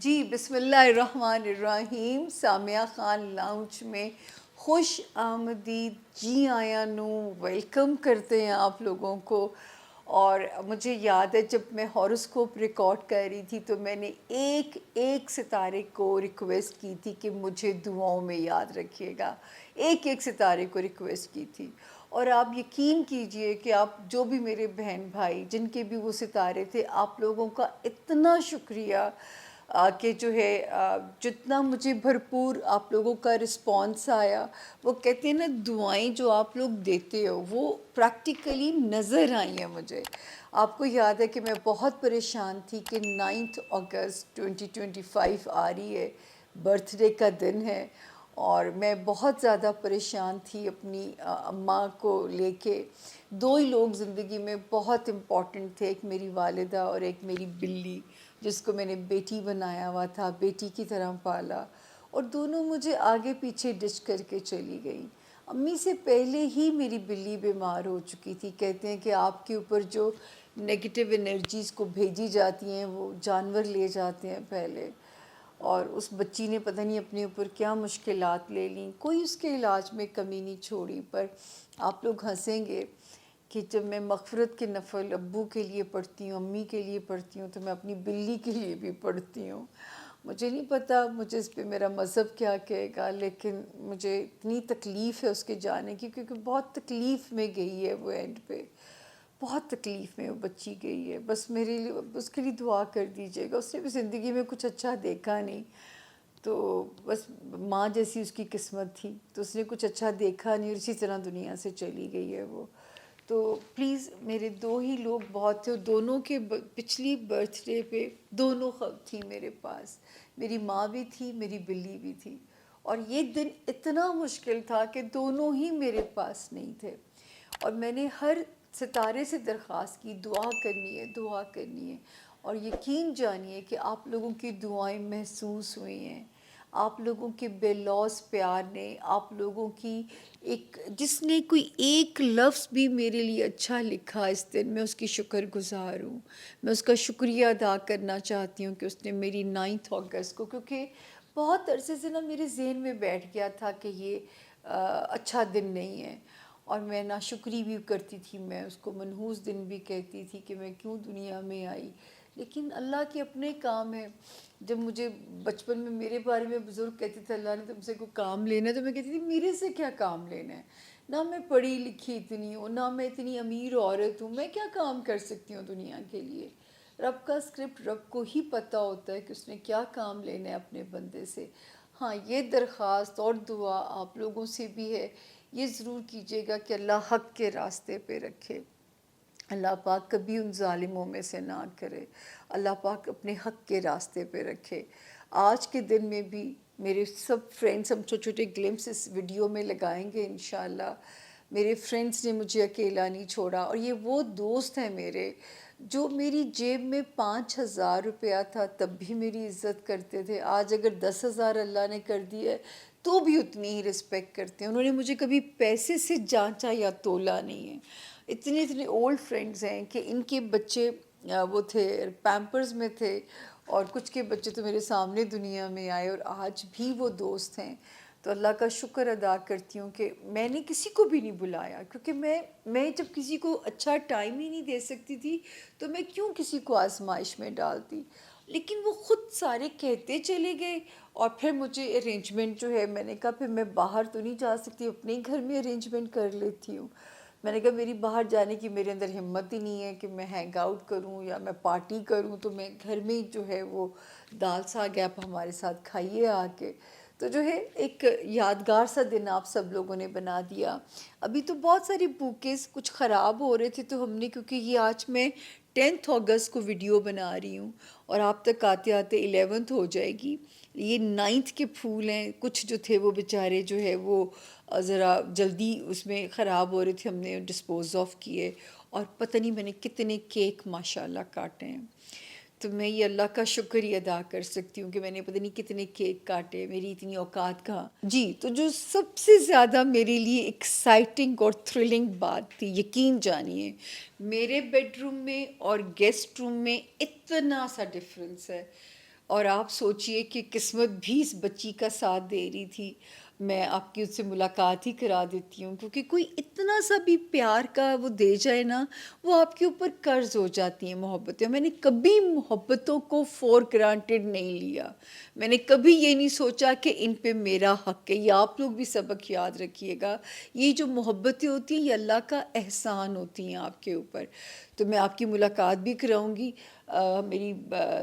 جی بسم اللہ الرحمن الرحیم. سامیہ خان لاؤنج میں خوش آمدید. جی آیا نو ویلکم کرتے ہیں آپ لوگوں کو. اور مجھے یاد ہے جب میں ہاروسکوپ ریکارڈ کر رہی تھی تو میں نے ایک ایک ستارے کو ریکویسٹ کی تھی کہ مجھے دعاؤں میں یاد رکھیے گا. ایک ایک ستارے کو ریکویسٹ کی تھی. اور آپ یقین کیجئے کہ آپ جو بھی میرے بہن بھائی جن کے بھی وہ ستارے تھے، آپ لوگوں کا اتنا شکریہ کہ جو ہے جتنا مجھے بھرپور آپ لوگوں کا رسپانس آیا. وہ کہتے ہیں نا، دعائیں جو آپ لوگ دیتے ہو وہ پریکٹیکلی نظر آئی ہیں مجھے. آپ کو یاد ہے کہ میں بہت پریشان تھی کہ 9 اگست 2025 آ رہی ہے، برتھ ڈے کا دن ہے، اور میں بہت زیادہ پریشان تھی اپنی اماں کو لے کے. دو ہی لوگ زندگی میں بہت امپورٹنٹ تھے، ایک میری والدہ اور ایک میری بلی، جس کو میں نے بیٹی بنایا ہوا تھا، بیٹی کی طرح پالا، اور دونوں مجھے آگے پیچھے ڈش کر کے چلی گئی. امی سے پہلے ہی میری بلی بیمار ہو چکی تھی. کہتے ہیں کہ آپ کے اوپر جو نگیٹیو انرجیز کو بھیجی جاتی ہیں وہ جانور لے جاتے ہیں پہلے، اور اس بچی نے پتہ نہیں اپنے اوپر کیا مشکلات لے لیں. کوئی اس کے علاج میں کمی نہیں چھوڑی. پر آپ لوگ ہنسیں گے کہ جب میں مغفرت کے نفل ابو کے لیے پڑھتی ہوں، امی کے لیے پڑھتی ہوں، تو میں اپنی بلی کے لیے بھی پڑھتی ہوں. مجھے نہیں پتہ مجھے اس پہ میرا مذہب کیا کہے گا، لیکن مجھے اتنی تکلیف ہے اس کے جانے کی، کیونکہ بہت تکلیف میں گئی ہے وہ. اینڈ پہ بہت تکلیف میں وہ بچی گئی ہے. بس میرے لیے اس کے لیے دعا کر دیجیے گا. اس نے بھی زندگی میں کچھ اچھا دیکھا نہیں، تو بس ماں جیسی اس کی قسمت تھی، تو اس نے کچھ اچھا دیکھا نہیں اور اسی طرح دنیا سے چلی گئی ہے وہ. تو پلیز، میرے دو ہی لوگ بہت تھے، دونوں کے پچھلی برتھ ڈے پہ دونوں تھی میرے پاس. میری ماں بھی تھی، میری بلی بھی تھی. اور یہ دن اتنا مشکل تھا کہ دونوں ہی میرے پاس نہیں تھے. اور میں نے ہر ستارے سے درخواست کی، دعا کرنی ہے، دعا کرنی ہے. اور یقین جانیے کہ آپ لوگوں کی دعائیں محسوس ہوئی ہیں. آپ لوگوں کے بے لوث پیار نے، آپ لوگوں کی جس نے کوئی ایک لفظ بھی میرے لیے اچھا لکھا اس دن، میں اس کی شکر گزار ہوں. میں اس کا شکریہ ادا کرنا چاہتی ہوں کہ اس نے میری 9 اگست کو، کیونکہ بہت عرصے سے نا میرے ذہن میں بیٹھ گیا تھا کہ یہ اچھا دن نہیں ہے. اور میں ناشکری بھی کرتی تھی، میں اس کو منحوس دن بھی کہتی تھی کہ میں کیوں دنیا میں آئی. لیکن اللہ کے اپنے کام ہیں. جب مجھے بچپن میں میرے بارے میں بزرگ کہتے تھے اللہ نے تم سے کوئی کام لینا ہے، تو میں کہتی تھی میرے سے کیا کام لینا ہے. نہ میں پڑھی لکھی اتنی ہوں، نہ میں اتنی امیر عورت ہوں، میں کیا کام کر سکتی ہوں دنیا کے لیے. رب کا اسکرپٹ رب کو ہی پتہ ہوتا ہے کہ اس نے کیا کام لینا ہے اپنے بندے سے. ہاں، یہ درخواست اور دعا آپ لوگوں سے بھی ہے. یہ ضرور کیجیے گا کہ اللہ حق کے راستے پہ رکھے. اللہ پاک کبھی ان ظالموں میں سے نہ کرے. اللہ پاک اپنے حق کے راستے پہ رکھے. آج کے دن میں بھی میرے سب فرینڈس، ہم چھوٹے چھوٹے گلمپس اس ویڈیو میں لگائیں گے انشاءاللہ. میرے فرینڈس نے مجھے اکیلا نہیں چھوڑا. اور یہ وہ دوست ہیں میرے جو میری جیب میں 5,000 روپیہ تھا تب بھی میری عزت کرتے تھے. آج اگر 10,000 اللہ نے کر دی ہے تو بھی اتنی ہی رسپیکٹ کرتے ہیں. انہوں نے مجھے کبھی پیسے سے جانچا یا تولا نہیں ہے. اتنے اتنے اولڈ فرینڈز ہیں کہ ان کے بچے وہ تھے پیمپرز میں تھے، اور کچھ کے بچے تو میرے سامنے دنیا میں آئے، اور آج بھی وہ دوست ہیں. تو اللہ کا شکر ادا کرتی ہوں کہ میں نے کسی کو بھی نہیں بلایا، کیونکہ میں جب کسی کو اچھا ٹائم ہی نہیں دے سکتی تھی تو میں کیوں کسی کو آزمائش میں ڈالتی. لیکن وہ خود سارے کہتے چلے گئے. اور پھر مجھے ارینجمنٹ جو ہے، میں نے کہا پھر میں باہر تو نہیں جا سکتی، اپنے ہی گھر میں ارینجمنٹ کر لیتی ہوں. میں نے کہا میری باہر جانے کی میرے اندر ہمت ہی نہیں ہے کہ میں ہینگ آؤٹ کروں یا میں پارٹی کروں، تو میں گھر میں جو ہے وہ دال ساگ آپ ہمارے ساتھ کھائیے آ کے. تو جو ہے ایک یادگار سا دن آپ سب لوگوں نے بنا دیا. ابھی تو بہت ساری بوکیز کچھ خراب ہو رہے تھے، تو ہم نے، کیونکہ یہ آج میں 10 اگست کو ویڈیو بنا رہی ہوں اور آپ تک آتے آتے 11 ہو جائے گی. یہ 9 کے پھول ہیں، کچھ جو تھے وہ بیچارے جو ہے وہ ذرا جلدی اس میں خراب ہو رہے تھے، ہم نے ڈسپوز آف کیے. اور پتہ نہیں میں نے کتنے کیک ماشاءاللہ کاٹے ہیں. تو میں یہ اللہ کا شکر ہی ادا کر سکتی ہوں کہ میں نے پتہ نہیں کتنے کیک کاٹے. میری اتنی اوقات کہاں. جی، تو جو سب سے زیادہ میرے لیے ایکسائٹنگ اور تھرلنگ بات تھی، یقین جانیے، میرے بیڈ روم میں اور گیسٹ روم میں اتنا سا ڈفرینس ہے. اور آپ سوچئے کہ قسمت بھی اس بچی کا ساتھ دے رہی تھی. میں آپ کی اس سے ملاقات ہی کرا دیتی ہوں، کیونکہ کوئی اتنا سا بھی پیار کا وہ دے جائے نا، وہ آپ کے اوپر قرض ہو جاتی ہیں محبتیں. میں نے کبھی محبتوں کو فور گرانٹیڈ نہیں لیا. میں نے کبھی یہ نہیں سوچا کہ ان پہ میرا حق ہے. یہ آپ لوگ بھی سبق یاد رکھیے گا، یہ جو محبتیں ہوتی ہیں یہ اللہ کا احسان ہوتی ہیں آپ کے اوپر. تو میں آپ کی ملاقات بھی کراؤں گی. میری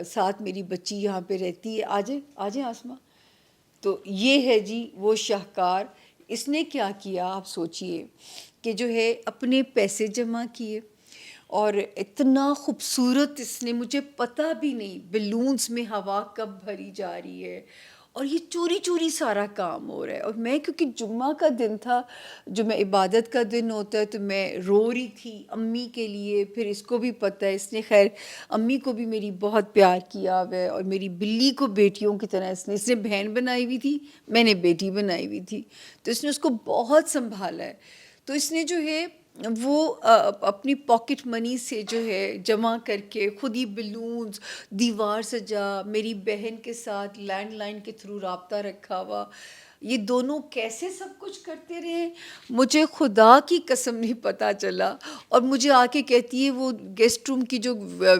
ساتھ میری بچی یہاں پہ رہتی ہے. آ جائیں آسماں. تو یہ ہے جی وہ شاہکار. اس نے کیا کیا آپ سوچئے کہ جو ہے اپنے پیسے جمع کیے، اور اتنا خوبصورت اس نے، مجھے پتہ بھی نہیں بیلونز میں ہوا کب بھری جا رہی ہے، اور یہ چوری چوری سارا کام ہو رہا ہے. اور میں کیونکہ جمعہ کا دن تھا، جمعہ عبادت کا دن ہوتا ہے، تو میں رو رہی تھی امی کے لیے. پھر اس کو بھی پتہ ہے، اس نے خیر امی کو بھی میری بہت پیار کیا ہوا ہے، اور میری بلی کو بیٹیوں کی طرح اس نے بہن بنائی ہوئی تھی، میں نے بیٹی بنائی ہوئی تھی. تو اس نے اس کو بہت سنبھالا ہے. تو اس نے جو ہے وہ اپنی پاکٹ منی سے جو ہے جمع کر کے خود ہی بیلونز، دیوار سجا، میری بہن کے ساتھ لینڈ لائن کے تھرو رابطہ رکھا ہوا. یہ دونوں کیسے سب کچھ کرتے رہے مجھے خدا کی قسم نہیں پتہ چلا. اور مجھے آ کے کہتی ہے وہ گیسٹ روم کی جو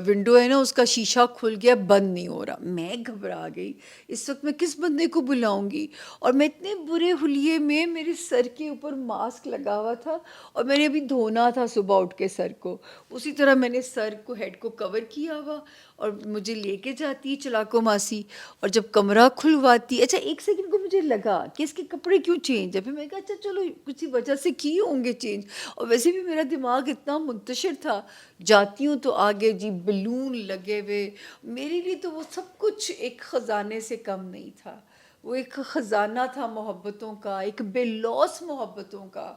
ونڈو ہے نا اس کا شیشہ کھل گیا، بند نہیں ہو رہا. میں گھبرا گئی، اس وقت میں کس بندے کو بلاؤں گی؟ اور میں اتنے برے حلیے میں، میرے سر کے اوپر ماسک لگا ہوا تھا، اور میں نے ابھی دھونا تھا صبح اٹھ کے سر کو، اسی طرح میں نے سر کو، ہیڈ کو کور کیا ہوا، اور مجھے لے کے جاتی ہے چلاکو ماسی. اور جب کمرہ کھلواتی، اچھا ایک سیکنڈ کو مجھے لگا کہ اس کے کپڑے کیوں چینج ہے. پھر میں کہا اچھا چلو کسی وجہ سے کیے ہوں گے چینج. اور ویسے بھی میرا دماغ اتنا منتشر تھا. جاتی ہوں تو آگے جی بلون لگے ہوئے. میرے لیے تو وہ سب کچھ ایک خزانے سے کم نہیں تھا. وہ ایک خزانہ تھا محبتوں کا، ایک بے لوث محبتوں کا،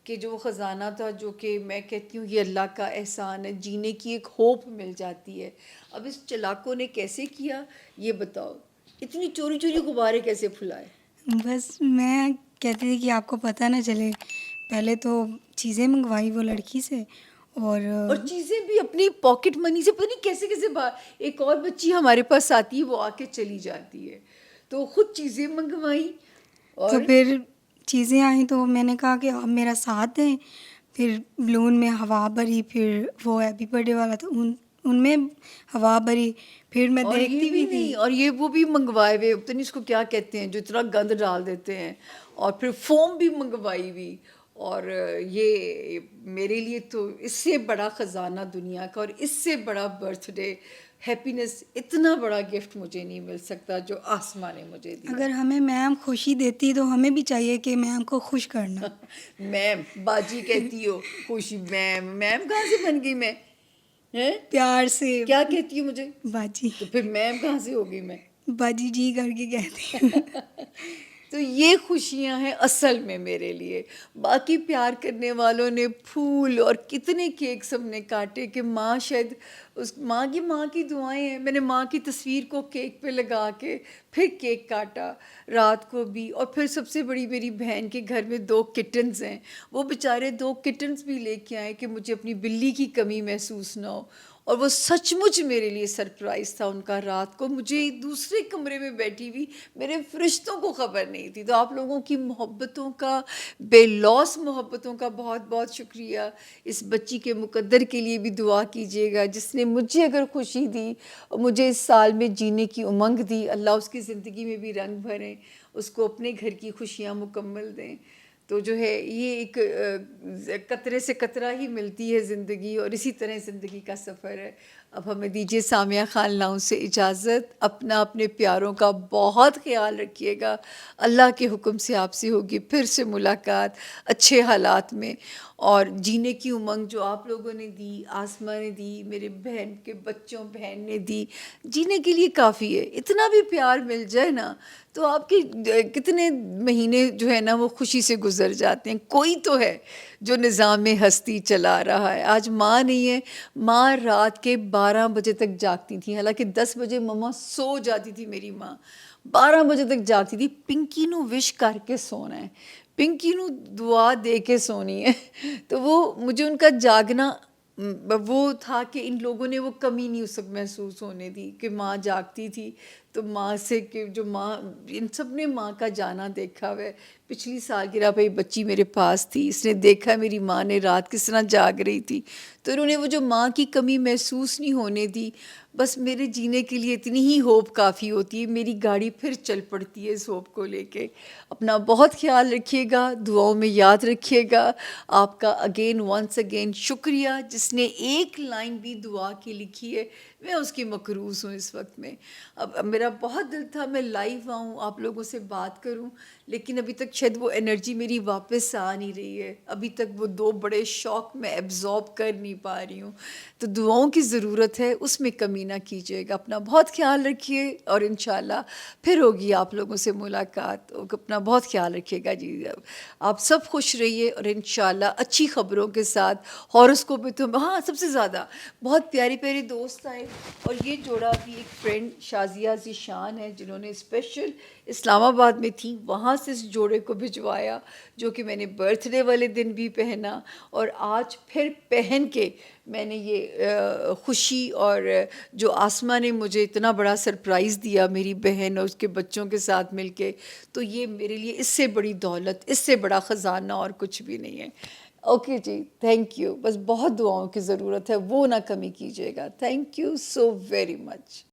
کہ جو خزانہ تھا، جو کہ میں کہتی ہوں یہ اللہ کا احسان ہے. جینے کی ایک ہوپ مل جاتی ہے. اب اس چلاکو نے کیسے کیا یہ بتاؤ؟ اتنی چوری چوری غبارے کیسے پھلائے؟ بس میں کہتی تھی کہ آپ کو پتہ نہ چلے. پہلے تو چیزیں منگوائی وہ لڑکی سے، اور چیزیں بھی اپنی پاکٹ منی سے، پتہ نہیں کیسے کیسے ایک اور بچی ہمارے پاس آتی ہے، وہ آ کے چلی جاتی ہے، تو خود چیزیں منگوائی. تو اور پھر چیزیں آئیں تو میں نے کہا کہ آپ میرا ساتھ دیں. پھر بلون میں ہوا بھری، پھر وہ ہیپی برتھ ڈے والا تھا ان میں ہوا بھری. پھر میں اور یہ دیکھتی بھی بھی تھی. نہیں، اور یہ وہ بھی منگوائے ہوئے، پتہ نہیں اس کو کیا کہتے ہیں جو اتنا گند ڈال دیتے ہیں. اور پھر فوم بھی منگوائی ہوئی. اور یہ میرے لیے تو اس سے بڑا خزانہ دنیا کا، اور اس سے بڑا برتھ ڈے ہیپینس، اتنا بڑا گفٹ مجھے نہیں مل سکتا جو آسماں نے مجھے دیا. اگر ہمیں میم خوشی دیتی تو ہمیں بھی چاہیے کہ میم کو خوش کرنا. میم باجی کہتی ہو خوشی، میم میم کہاں سے بن گئی میں؟ پیار سے کیا کہتی ہوں مجھے؟ باجی. تو پھر میم کہاں سے ہوگی میں؟ باجی جی کر کے کہتی ہوں. تو یہ خوشیاں ہیں اصل میں میرے لیے. باقی پیار کرنے والوں نے پھول اور کتنے کیک سب نے کاٹے کہ ماں شاید اس ماں کی دعائیں ہیں. میں نے ماں کی تصویر کو کیک پہ لگا کے پھر کیک کاٹا رات کو بھی. اور پھر سب سے بڑی میری بہن کے گھر میں 2 کٹنز ہیں، وہ بیچارے 2 کٹنز بھی لے کے آئے کہ مجھے اپنی بلی کی کمی محسوس نہ ہو. اور وہ سچ مچ میرے لیے سرپرائز تھا ان کا. رات کو مجھے دوسرے کمرے میں بیٹھی ہوئی میرے فرشتوں کو خبر نہیں تھی. تو آپ لوگوں کی محبتوں کا، بے لوث محبتوں کا بہت بہت شکریہ. اس بچی کے مقدر کے لیے بھی دعا کیجیے گا جس نے مجھے اگر خوشی دی، مجھے اس سال میں جینے کی امنگ دی. اللہ اس کی زندگی میں بھی رنگ بھریں، اس کو اپنے گھر کی خوشیاں مکمل دیں. تو جو ہے یہ ایک قطرے سے قطرہ ہی ملتی ہے زندگی، اور اسی طرح زندگی کا سفر ہے. اب ہمیں دیجیے سامیہ خان لاؤں سے اجازت. اپنے پیاروں کا بہت خیال رکھیے گا. اللہ کے حکم سے آپ سے ہوگی پھر سے ملاقات اچھے حالات میں. اور جینے کی امنگ جو آپ لوگوں نے دی، آسماں نے دی، میرے بہن کے بچوں بہن نے دی، جینے کے لیے کافی ہے. اتنا بھی پیار مل جائے نا تو آپ کے کتنے مہینے جو ہے نا وہ خوشی سے گزر جاتے ہیں. کوئی تو ہے جو نظام ہستی چلا رہا ہے. آج ماں نہیں ہے. ماں رات کے 12 بجے تک جاگتی تھی، حالانکہ 10 بجے مما سو جاتی تھی. میری ماں 12 بجے تک جاگتی تھی. پنکی نو وش کر کے سونا ہے، پنکی نو دعا دے کے سونی ہے. تو وہ مجھے ان کا جاگنا وہ تھا کہ ان لوگوں نے وہ کمی نہیں اس وقت محسوس ہونے دی کہ ماں جاگتی تھی. تو ماں سے کہ جو ماں ان سب نے ماں کا جانا دیکھا ہوا ہے. پچھلی سالگرہ پہ بچی میرے پاس تھی, اس نے دیکھا میری ماں نے رات کس طرح جاگ رہی تھی, تو انہوں نے وہ جو ماں کی کمی محسوس نہیں ہونے دی. بس میرے جینے کے لیے اتنی ہی ہوپ کافی ہوتی ہے, میری گاڑی پھر چل پڑتی ہے اس ہوپ کو لے کے. اپنا بہت خیال رکھیے گا, دعاؤں میں یاد رکھیے گا. آپ کا اگین ونس اگین شکریہ. جس نے ایک لائن بھی دعا کی لکھی ہے میں اس کی مقروض ہوں اس وقت میں. اب میرا بہت دل تھا میں لائیو آؤں, آپ لوگوں سے بات کروں, لیکن ابھی تک شاید وہ انرجی میری واپس آ نہیں رہی ہے. ابھی تک وہ 2 بڑے شوق میں ایبزارب کر نہیں پا رہی ہوں. تو دعاؤں کی ضرورت ہے, اس میں کمی نہ کیجیے گا. اپنا بہت خیال رکھیے, اور انشاءاللہ پھر ہوگی آپ لوگوں سے ملاقات. اپنا بہت خیال رکھیے گا جی. آپ سب خوش رہیے, اور انشاءاللہ اچھی خبروں کے ساتھ. ہاروسکوپ میں تو ہاں سب سے زیادہ بہت پیاری پیاری دوست آئے, اور یہ جوڑا بھی ایک فرینڈ شازیہ ذیشان ہے جنہوں نے اسپیشل اسلام آباد میں تھی, وہاں سے اس جوڑے کو بھجوایا, جو کہ میں نے برتھ ڈے والے دن بھی پہنا, اور آج پھر پہن کے میں نے یہ خوشی. اور جو آسمہ نے مجھے اتنا بڑا سرپرائز دیا میری بہن اور اس کے بچوں کے ساتھ مل کے, تو یہ میرے لیے اس سے بڑی دولت, اس سے بڑا خزانہ اور کچھ بھی نہیں ہے. Okay ji, thank you. بس بہت دعاؤں کی ضرورت ہے, وہ نہ کمی کیجیے گا. Thank you so very much.